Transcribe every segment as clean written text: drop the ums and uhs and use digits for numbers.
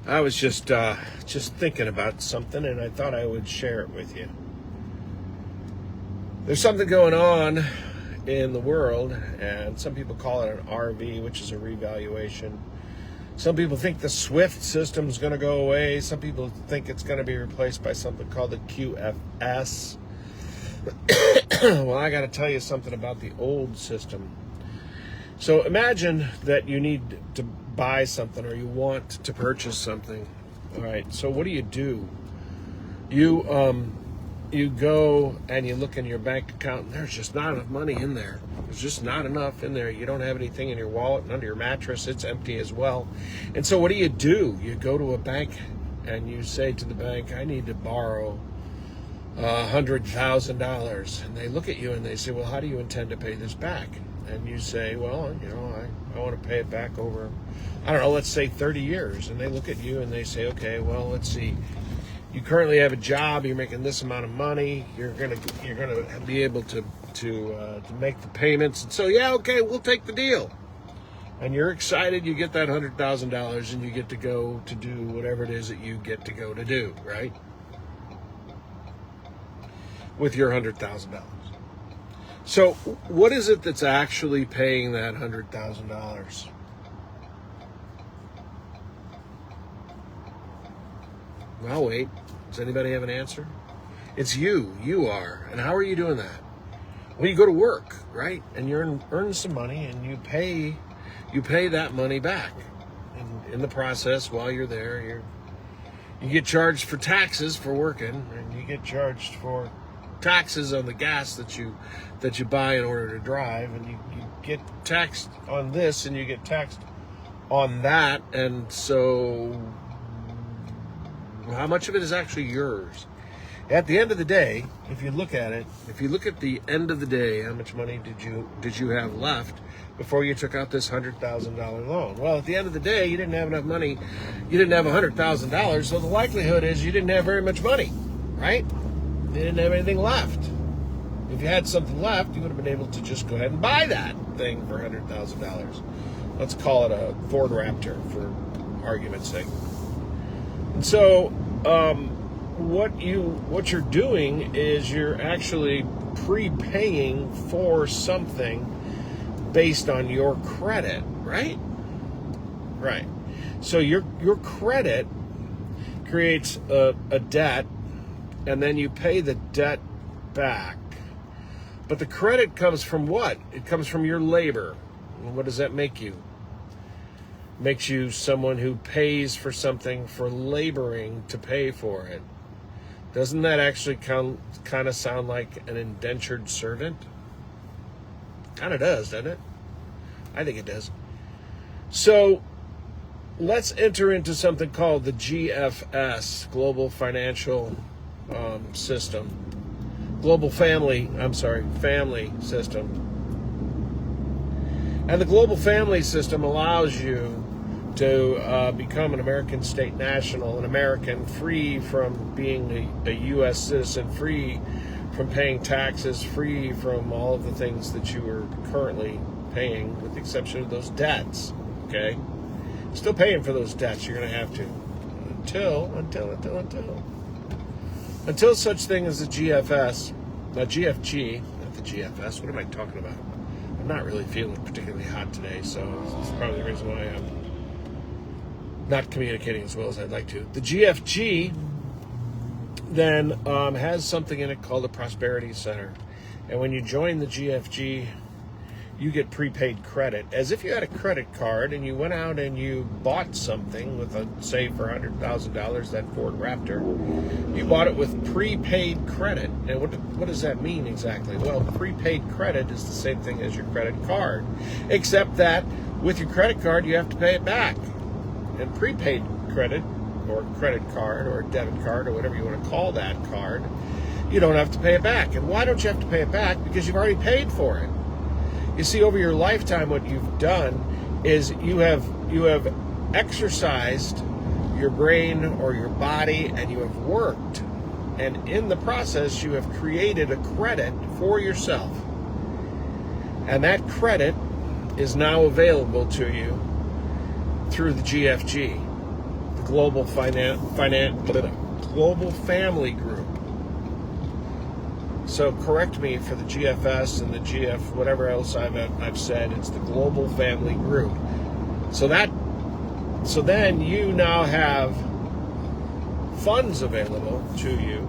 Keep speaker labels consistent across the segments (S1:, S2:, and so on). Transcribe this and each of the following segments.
S1: I was just thinking about something, and I thought I would share it with you. There's something going on in the world, and some people call it an RV, which is a revaluation. Some people think the SWIFT system is going to go away. Some people think it's going to be replaced by something called the QFS. Well, I got to tell you something about the old system. So imagine that you need to buy something, or you want to purchase something. All right. So what do? You go and you look in your bank account, and there's just not enough money in there. There's just not enough in there. You don't have anything in your wallet, and under your mattress, it's empty as well. And so what do? You go to a bank and you say to the bank, I need to borrow $100,000. And they look at you and they say, well, how do you intend to pay this back? And you say, well, I want to pay it back over, I don't know, let's say 30 years. And they look at you and they say, okay, well, let's see. You currently have a job. You're making this amount of money. You're gonna be able to make the payments. And so, yeah, okay, we'll take the deal. And you're excited. You get that $100,000, and you get to go to do whatever it is that you get to go to do, right? With your $100,000. So, what is it that's actually paying that $100,000? Well, wait. Does anybody have an answer? It's you. You are. And how are you doing that? Well, you go to work, right? And you earn some money, and you pay that money back. And in the process, while you're there, you get charged for taxes for working, and you get charged for taxes on the gas that you buy in order to drive, and you get taxed on this, and you get taxed on that, and so how much of it is actually yours? At the end of the day, if you look at the end of the day, how much money did you have left before you took out this $100,000 loan? Well, at the end of the day, you didn't have enough money. You didn't have $100,000, so the likelihood is you didn't have very much money, right? You didn't have anything left. If you had something left, you would have been able to just go ahead and buy that thing for $100,000. Let's call it a Ford Raptor for argument's sake. And so, what you're doing is you're actually prepaying for something based on your credit, right? Right. So your credit creates a debt, and then you pay the debt back. But the credit comes from what? It comes from your labor. And what does that make you? Makes you someone who pays for something for laboring to pay for it. Doesn't that actually kind of sound like an indentured servant? Kind of does, doesn't it? I think it does. So let's enter into something called the GFS, Global Financial System. Family System. And the Global Family System allows you to become an American state national, an American free from being a U.S. citizen, free from paying taxes, free from all of the things that you are currently paying, with the exception of those debts, okay? Still paying for those debts, you're going to have to. Until such thing as the GFG, not the GFS, what am I talking about? I'm not really feeling particularly hot today, so it's probably the reason why I'm not communicating as well as I'd like to. The GFG then has something in it called a Prosperity Center. And when you join the GFG, you get prepaid credit, as if you had a credit card and you went out and you bought something with say for $100,000, that Ford Raptor. You bought it with prepaid credit. And what does that mean exactly? Well, prepaid credit is the same thing as your credit card, except that with your credit card, you have to pay it back. And prepaid credit, or credit card, or debit card, or whatever you want to call that card, you don't have to pay it back. And why don't you have to pay it back? Because you've already paid for it. You see, over your lifetime, what you've done is you have exercised your brain or your body, and you have worked. And in the process, you have created a credit for yourself. And that credit is now available to you through the GFG. The Global Global Family Group. So correct me for the GFS and the GF, whatever else I've said. It's the Global Family Group. So then you now have funds available to you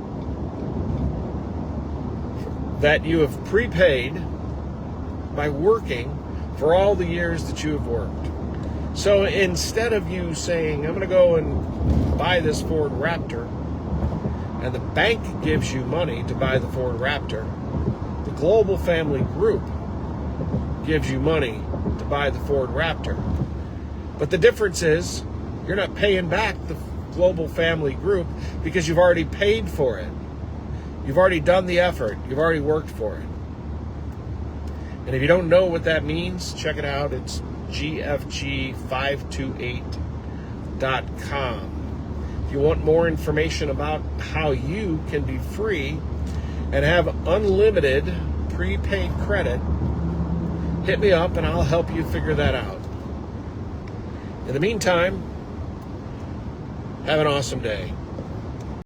S1: that you have prepaid by working for all the years that you have worked. So instead of you saying, I'm going to go and buy this Ford Raptor, and the bank gives you money to buy the Ford Raptor, the Global Family Group gives you money to buy the Ford Raptor. But the difference is you're not paying back the Global Family Group because you've already paid for it. You've already done the effort. You've already worked for it. And if you don't know what that means, check it out. It's gfg528.com. If you want more information about how you can be free and have unlimited prepaid credit, hit me up and I'll help you figure that out. In the meantime, have an awesome day.